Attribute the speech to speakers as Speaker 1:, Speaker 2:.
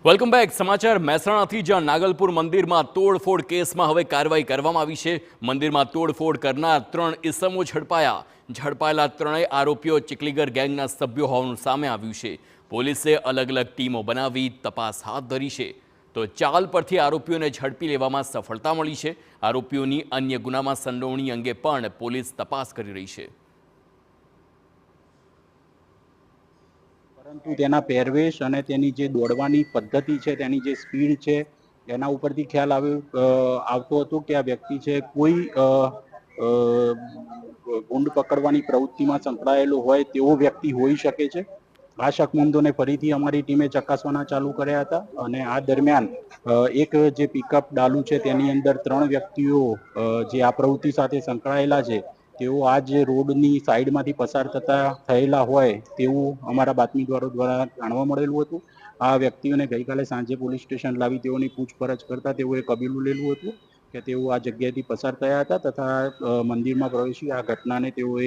Speaker 1: Welcome back. સમાચાર મહેસાણાથી, જ્યાં નાગલપુર મંદિરમાં તોડફોડ કેસમાં હવે કાર્યવાહી કરવામાં આવી છે. મંદિરમાં તોડફોડ કરનાર 3 ઇસમો ઝડપાયેલા ત્રણેય આરોપીઓ ચીખલીગર ગેંગના સભ્યો હોવાનું સામે આવ્યું છે. પોલીસે અલગ અલગ ટીમો બનાવી તપાસ હાથ ધરી છે. તો ચાલ પરથી આરોપીઓને ઝડપી લેવામાં સફળતા મળી છે. આરોપીઓની અન્ય ગુનામાં સંડોવણી અંગે પણ પોલીસ તપાસ કરી રહી છે.
Speaker 2: પરંતુ તેના પહેરવેશ અને તેની જે દોડવાની પદ્ધતિ છે, તેની જે સ્પીડ છે, એના ઉપરથી ખ્યાલ આવતો હતો કે આ વ્યક્તિ છે કોઈ ગુંડ પકડવાની પ્રવૃત્તિમાં સંકળાયેલો હોય તેવો વ્યક્તિ હોઈ શકે છે. આ શકમંદોને ફરીથી અમારી ટીમે ચકાસવાના ચાલુ કર્યા હતા અને આ દરમિયાન એક જે પિકઅપ ડાલુ છે તેની અંદર 3 વ્યક્તિઓ જે આ પ્રવૃત્તિ સાથે સંકળાયેલા છે તેઓ આ જે રોડની સાઈડમાંથી પસાર થયેલા હોય તેવું અમારા બાતમીદારો દ્વારા જાણવા મળેલું હતું. આ વ્યક્તિઓને ગઈકાલે સાંજે પોલીસ સ્ટેશન લાવી તેઓની પૂછપરછ કરતા તેઓએ કબૂલું લેલું હતું કે તેઓ આ જગ્યાએથી પસાર થયા હતા તથા મંદિરમાં પ્રવેશી આ ઘટનાને તેઓએ